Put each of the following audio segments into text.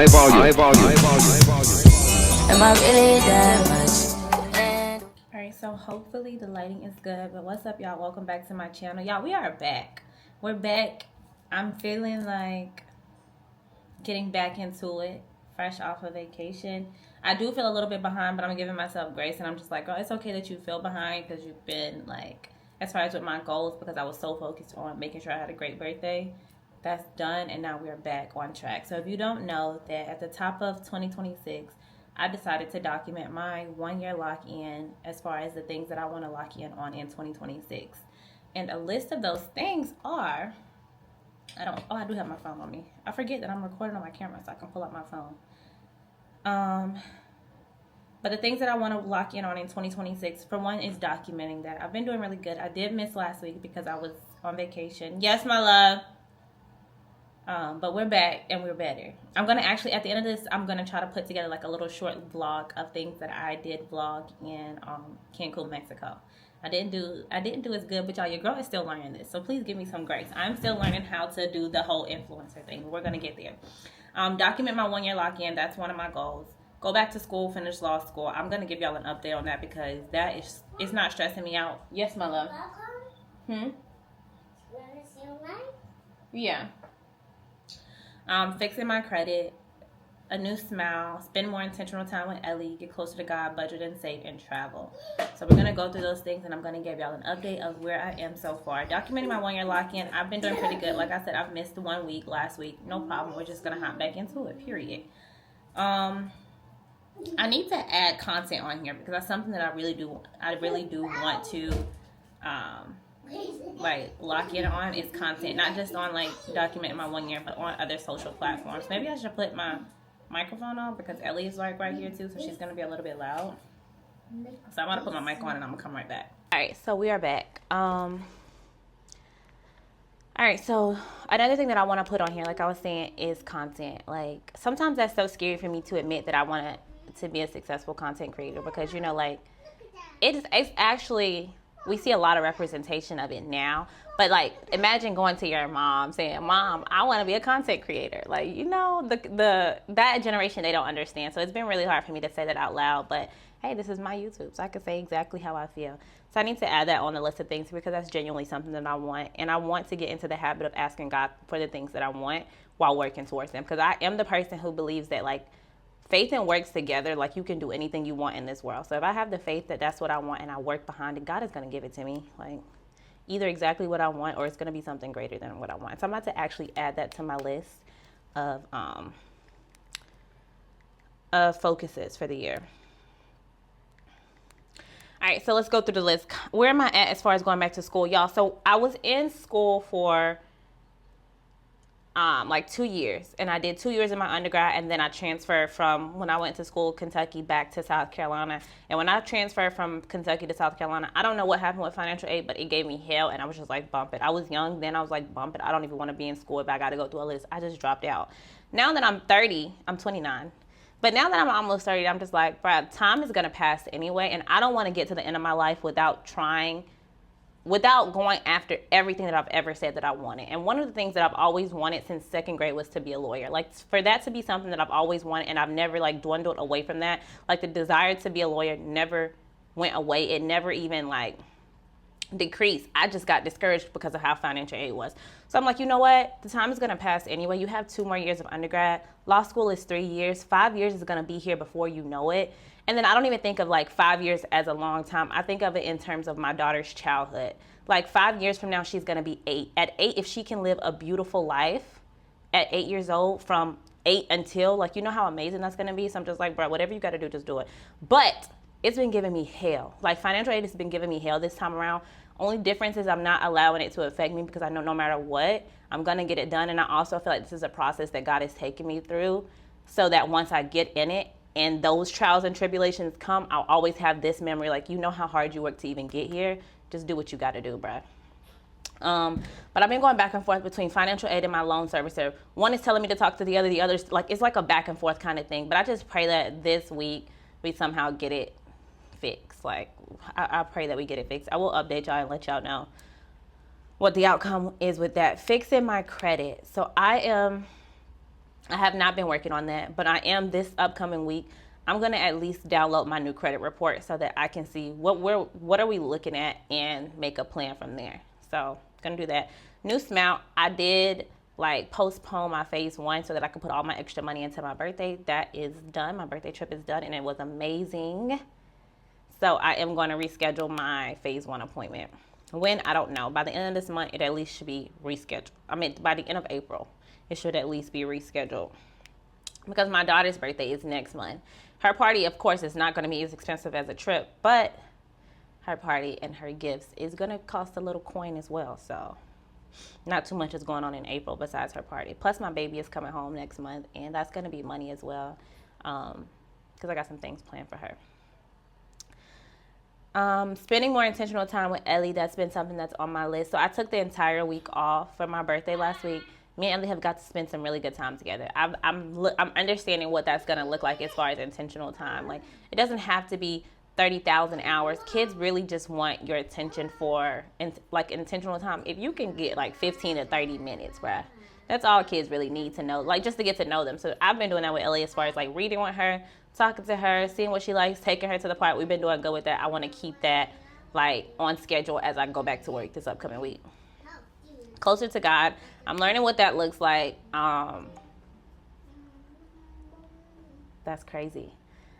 Am I really that much? Alright, so hopefully the lighting is good. But what's up, y'all? Welcome back to my channel. Y'all, we are back. We're back. I'm feeling like getting back into it, fresh off of vacation. I do feel a little bit behind, but I'm giving myself grace, and I'm just like, oh, it's okay that you feel behind because you've been like, as far as with my goals, because I was so focused on making sure I had a great birthday. That's done, and now we're back on track. So if you don't know that at the top of 2026, I decided to document my 1-year lock-in as far as the things that I want to lock in on in 2026. And a list of those things are, I do have my phone on me. I forget that I'm recording on my camera so I can pull out my phone. But the things that I want to lock in on in 2026, for one, is documenting that. I've been doing really good. I did miss last week because I was on vacation. Yes, my love. But we're back and we're better. I'm going to actually, at the end of this, I'm going to try to put together like a little short vlog of things that I did vlog in Cancun, Mexico. I didn't do as good, but y'all, your girl is still learning this. So please give me some grace. I'm still learning how to do the whole influencer thing. We're going to get there. Document my 1-year lock-in. That's one of my goals. Go back to school, finish law school. I'm going to give y'all an update on that because it's not stressing me out. Yes, my love. Yeah. Fixing my credit, a new smile, spend more intentional time with Ellie, get closer to God, budget and save, and travel. So we're going to go through those things, and I'm going to give y'all an update of where I am so far. Documenting my 1-year lock-in, I've been doing pretty good. Like I said, I've missed 1 week last week. No problem. We're just going to hop back into it, period. I need to add content on here because that's something that I really do want to like lock in on is content, not just on like documenting my 1 year, but on other social platforms. Maybe I should put my microphone on because Ellie is like right here too, so she's gonna be a little bit loud. So I'm gonna put my mic on and I'm gonna come right back. All right, so we are back. All right, so another thing that I want to put on here, like I was saying, is content. Like sometimes that's so scary for me to admit that I want to be a successful content creator because like it's actually, we see a lot of representation of it now, but like imagine going to your mom saying, Mom, I want to be a content creator. Like, that generation, they don't understand. So it's been really hard for me to say that out loud, but hey, this is my YouTube, so I can say exactly how I feel. So I need to add that on the list of things because that's genuinely something that I want, and I want to get into the habit of asking God for the things that I want while working towards them, because I am the person who believes that like faith and works together, like you can do anything you want in this world. So if I have the faith that that's what I want and I work behind it, God is going to give it to me. Like either exactly what I want or it's going to be something greater than what I want. So I'm about to actually add that to my list of focuses for the year. All right, so let's go through the list. Where am I at as far as going back to school, y'all? So I was in school for like 2 years, and I did 2 years in my undergrad, and then I transferred from when I went to school, Kentucky, back to South Carolina. And when I transferred from Kentucky to South Carolina, I don't know what happened with financial aid, but it gave me hell, and I was just like, bump it. I was young then. I was like, bump it. I don't even want to be in school if I got to go through all this. I just dropped out. Now that I'm 30, I'm 29. But now that I'm almost 30, I'm just like, Brad, time is going to pass anyway, and I don't want to get to the end of my life without going after everything that I've ever said that I wanted. And one of the things that I've always wanted since second grade was to be a lawyer. Like for that to be something that I've always wanted, and I've never like dwindled away from that. Like the desire to be a lawyer never went away. It never even like decreased. I just got discouraged because of how financial aid was. So I'm like, you know what? The time is going to pass anyway. You have 2 more years of undergrad. Law school is 3 years. 5 years is going to be here before you know it. And then I don't even think of like 5 years as a long time. I think of it in terms of my daughter's childhood. Like 5 years from now, she's going to be 8. At 8, if she can live a beautiful life at 8 years old, from 8 until, like, you know how amazing that's going to be? So I'm just like, bro, whatever you got to do, just do it. But it's been giving me hell. Like financial aid has been giving me hell this time around. Only difference is I'm not allowing it to affect me because I know no matter what, I'm going to get it done. And I also feel like this is a process that God is taking me through so that once I get in it, and those trials and tribulations come, I'll always have this memory, like, you know how hard you work to even get here. Just do what you got to do, bruh. But I've been going back and forth between financial aid and my loan servicer. One is telling me to talk to the other's like, it's like a back and forth kind of thing. But I just pray that this week we somehow get it fixed. Like, I pray that we get it fixed. I will update y'all and let y'all know what the outcome is with that. Fixing my credit. So I am I have not been working on that, but I am this upcoming week. I'm going to at least download my new credit report so that I can see what are we looking at and make a plan from there. So going to do that. New smile. I did like postpone my phase 1 so that I could put all my extra money into my birthday. That is done. My birthday trip is done and it was amazing. So I am going to reschedule my phase 1 appointment. When, I don't know. By the end of this month, it at least should be rescheduled. I mean, by the end of April, it should at least be rescheduled. Because my daughter's birthday is next month. Her party, of course, is not going to be as expensive as a trip, but her party and her gifts is going to cost a little coin as well. So not too much is going on in April besides her party. Plus, my baby is coming home next month, and that's going to be money as well, because I got some things planned for her. Spending more intentional time with Ellie, that's been something that's on my list. So I took the entire week off for my birthday last week. Me and Ellie have got to spend some really good time together. I'm understanding what that's going to look like as far as intentional time. Like, it doesn't have to be 30,000 hours. Kids really just want your attention for, like, intentional time. If you can get, like, 15 to 30 minutes, bruh, that's all kids really need to know, like, just to get to know them. So I've been doing that with Ellie as far as, like, reading with her, talking to her, seeing what she likes, taking her to the park. We've been doing good with that. I want to keep that, like, on schedule as I go back to work this upcoming week. Closer to God. I'm learning what that looks like. That's crazy.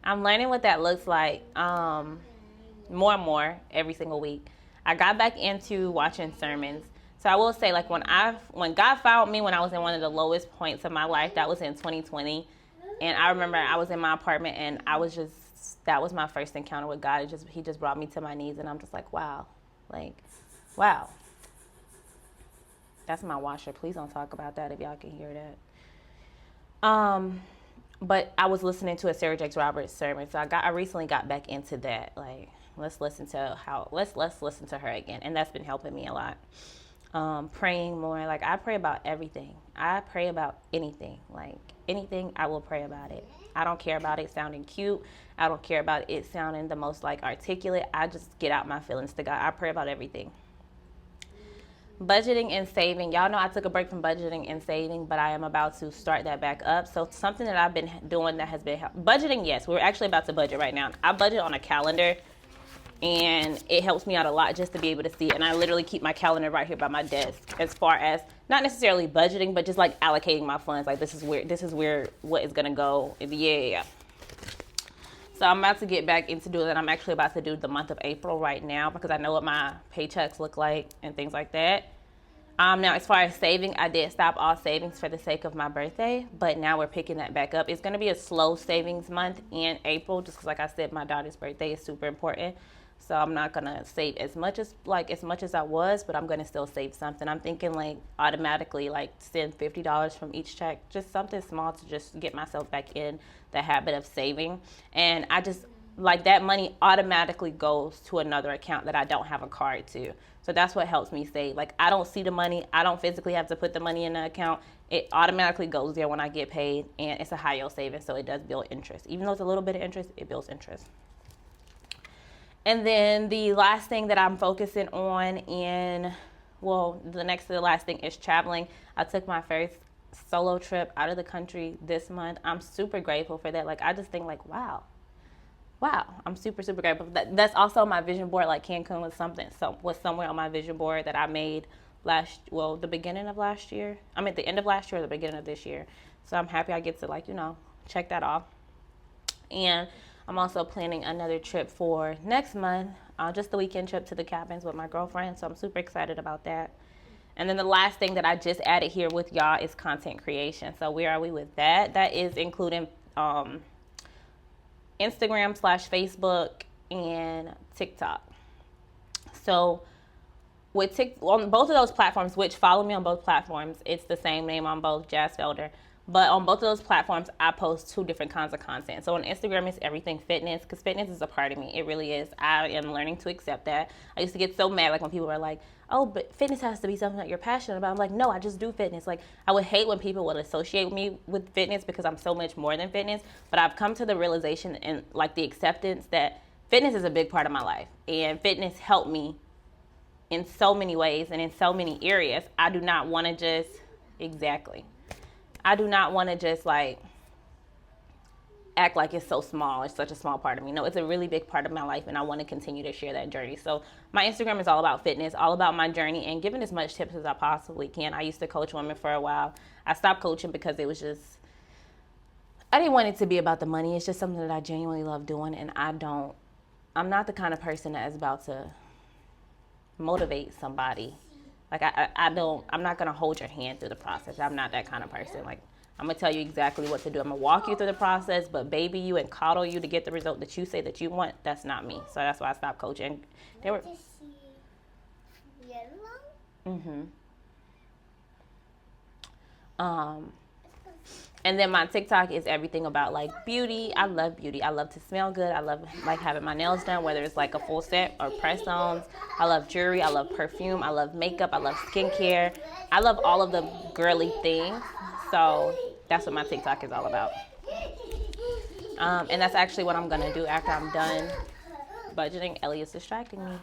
I'm learning what that looks like more and more every single week. I got back into watching sermons. So I will say, like, when God found me when I was in one of the lowest points of my life, that was in 2020. And I remember I was in my apartment and that was my first encounter with God. He just brought me to my knees and I'm just like, wow. Like, wow. That's my washer. Please don't talk about that if y'all can hear that. But I was listening to a Sarah Jakes Roberts sermon, so I recently got back into that. Like, let's listen to her again, and that's been helping me a lot. Praying more. Like, I pray about everything. I pray about anything. Like, anything, I will pray about it. I don't care about it sounding cute. I don't care about it sounding the most, like, articulate. I just get out my feelings to God. I pray about everything. Budgeting and saving. Y'all know I took a break from budgeting and saving, but I am about to start that back up. So something that I've been doing that has been budgeting. Yes, we're actually about to budget right now. I budget on a calendar, and it helps me out a lot just to be able to see it. And I literally keep my calendar right here by my desk, as far as not necessarily budgeting, but just like allocating my funds. Like, this is where what is gonna go. Yeah. So I'm about to get back into doing that. I'm actually about to do the month of April right now because I know what my paychecks look like and things like that. Now, as far as saving, I did stop all savings for the sake of my birthday, but now we're picking that back up. It's going to be a slow savings month in April just because, like I said, my daughter's birthday is super important. So I'm not going to save as much as I was, but I'm going to still save something. I'm thinking, like, automatically, like, send $50 from each check, just something small to just get myself back in the habit of saving. And I just, like, that money automatically goes to another account that I don't have a card to. So that's what helps me save. Like, I don't see the money. I don't physically have to put the money in the account. It automatically goes there when I get paid, and it's a high yield savings, so it does build interest. Even though it's a little bit of interest, it builds interest. And then the last thing that I'm focusing on the next to the last thing is traveling. I took my first solo trip out of the country this month. I'm super grateful for that. Like, I just think, like, wow, I'm super, super grateful. That's also my vision board. Like, Cancun was somewhere on my vision board that I made the beginning of last year. I mean, the end of last year or the beginning of this year. So I'm happy I get to, check that off. And I'm also planning another trip for next month, just the weekend trip to the cabins with my girlfriend. So I'm super excited about that. And then the last thing that I just added here with y'all is content creation. So where are we with that? That is including Instagram/Facebook and TikTok. So on both of those platforms, which follow me on both platforms, it's the same name on both, Jazz Felder. But on both of those platforms, I post two different kinds of content. So on Instagram, it's everything fitness, because fitness is a part of me. It really is. I am learning to accept that. I used to get so mad, like, when people are like, oh, but fitness has to be something that you're passionate about. I'm like, no, I just do fitness. Like, I would hate when people would associate me with fitness because I'm so much more than fitness. But I've come to the realization and, like, the acceptance that fitness is a big part of my life. And fitness helped me in so many ways and in so many areas. I do not want to just, I do not want to just like act like it's so small. It's such a small part of me. No, it's a really big part of my life, and I want to continue to share that journey. So my Instagram is all about fitness, all about my journey, and giving as much tips as I possibly can. I used to coach women for a while. I stopped coaching because it was just, I didn't want it to be about the money. It's just something that I genuinely love doing, and I'm not the kind of person that is about to motivate somebody. Like I'm not gonna hold your hand through the process. I'm not that kind of person. Like, I'm gonna tell you exactly what to do. I'm gonna walk you through the process, but baby you and coddle you to get the result that you say that you want, that's not me. So that's why I stopped coaching. They were mm-hmm. And then my TikTok is everything about like beauty. I love beauty. I love to smell good. I love like having my nails done, whether it's like a full set or press-ons. I love jewelry. I love perfume. I love makeup. I love skincare. I love all of the girly things. So that's what my TikTok is all about. And that's actually what I'm gonna do after I'm done budgeting. Ellie is distracting me.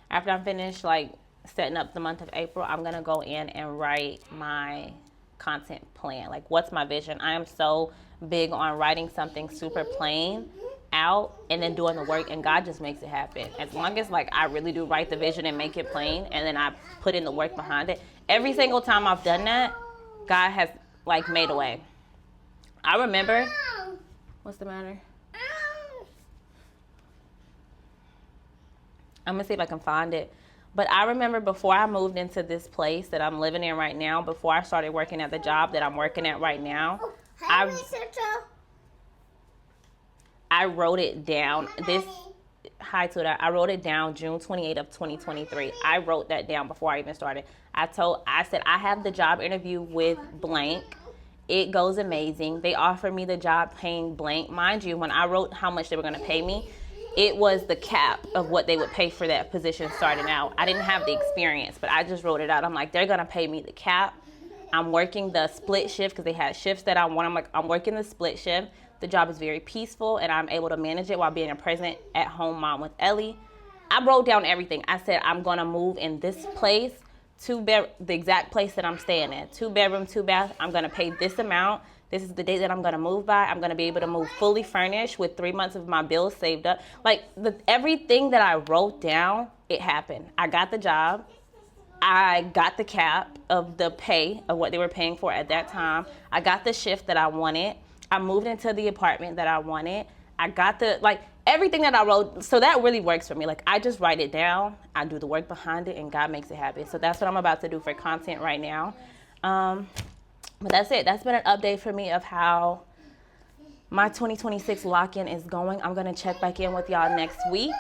After I'm finished like setting up the month of April, I'm gonna go in and write my content plan. Like, what's my vision? I am so big on writing something super plain out and then doing the work, and God just makes it happen. As long as like I really do write the vision and make it plain, and then I put in the work behind it. Every single time I've done that, God has like made a way. I remember, what's the matter? I'm gonna see if I can find it. But I remember before I moved into this place that I'm living in right now, before I started working at the job that I'm working at right now, I wrote it down. Hi to that. I wrote it down June 28th of 2023. I wrote that down before I even started. I said, I have the job interview with blank. It goes amazing. They offered me the job paying blank. Mind you, when I wrote how much they were going to pay me, it was the cap of what they would pay for that position starting out. I didn't have the experience, but I just wrote it out. I'm like, they're going to pay me the cap. I'm working the split shift because they had shifts that I want. I'm like, I'm working the split shift. The job is very peaceful, and I'm able to manage it while being a present at-home mom with Ellie. I wrote down everything. I said, I'm going to move in this place, the exact place that I'm staying in. 2-bedroom, 2-bath. I'm going to pay this amount. This is the date that I'm going to move by. I'm going to be able to move fully furnished with 3 months of my bills saved up. Like, everything that I wrote down, it happened. I got the job. I got the cap of the pay of what they were paying for at that time. I got the shift that I wanted. I moved into the apartment that I wanted. I got everything that I wrote. So that really works for me. Like, I just write it down. I do the work behind it, and God makes it happen. So that's what I'm about to do for content right now. But that's it. That's been an update for me of how my 2026 lock-in is going. I'm going to check back in with y'all next week.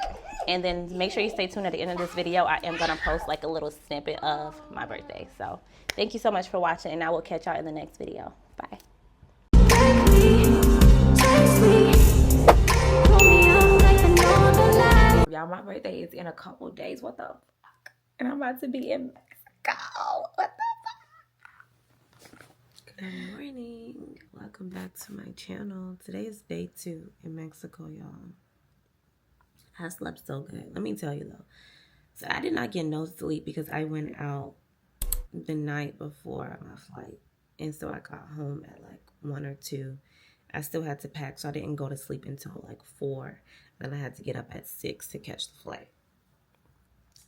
And then make sure you stay tuned at the end of this video. I am going to post like a little snippet of my birthday. So thank you so much for watching, and I will catch y'all in the next video. Bye. Y'all, my birthday is in a couple days. What the fuck? And I'm about to be in Mexico. What the fuck? Good morning. Welcome back to my channel. Today is day 2 in Mexico, y'all. I slept so good. Let me tell you though. So I did not get no sleep because I went out the night before my flight. And so I got home at like 1 or 2. I still had to pack, so I didn't go to sleep until like 4. Then I had to get up at 6 to catch the flight.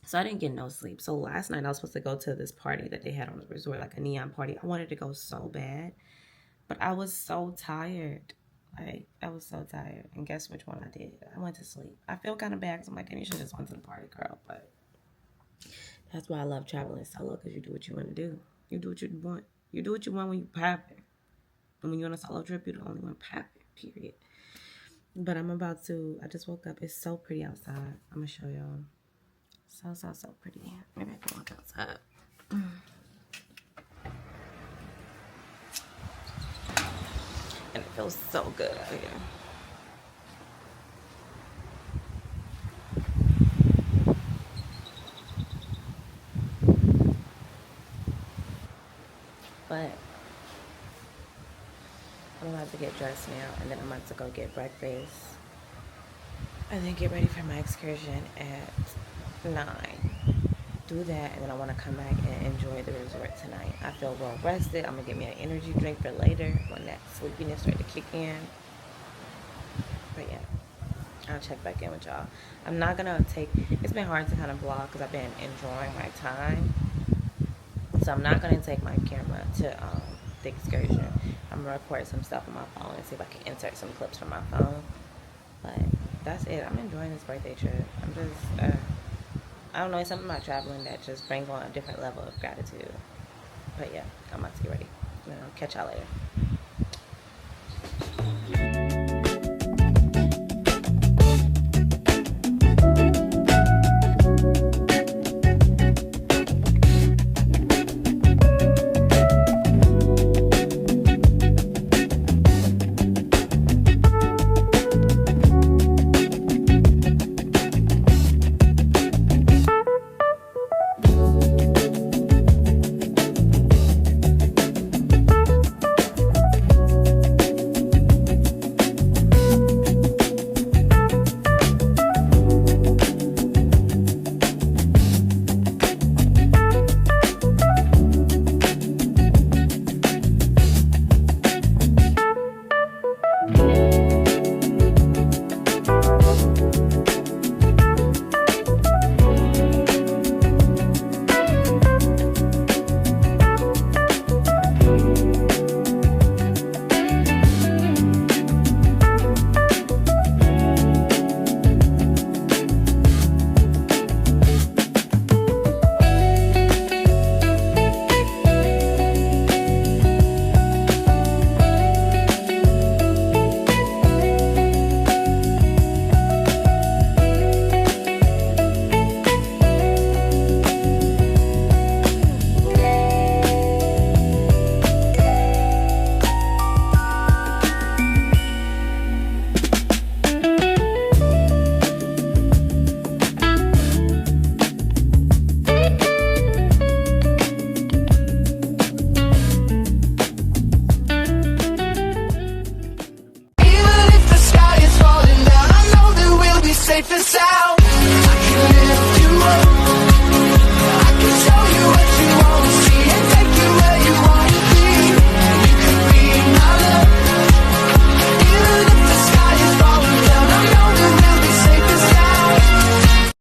So I didn't get no sleep. So last night I was supposed to go to this party that they had on the resort, like a neon party. I wanted to go so bad, but I was so tired. Like, I was so tired. And guess which one I did? I went to sleep. I feel kind of bad because I'm like, you should just went to the party, girl. But that's why I love traveling solo, because you do what you want to do. You do what you want. You do what you want when you popping. And when you're on a solo trip, you're the only one popping, period. But I just woke up. It's so pretty outside. I'm going to show y'all. So pretty. Maybe I can walk outside. And it feels so good out here. But I'm about to get dressed now, and then I'm about to go get breakfast. And then get ready for my excursion at 9 do that, and then I want to come back and enjoy the resort tonight. I feel well rested. I'm gonna get me an energy drink for later when that sleepiness starts to kick in. But yeah, I'll check back in with y'all. I'm not gonna take, it's been hard to kind of vlog because I've been enjoying my time, so I'm not gonna take my camera to the excursion. I'm gonna record some stuff on my phone and see if I can insert some clips from my phone. But that's it. I'm enjoying this birthday trip. I'm just I don't know, it's something about traveling that just brings on a different level of gratitude. But yeah, I'm about to get ready. I'll catch y'all later. Safe and sound.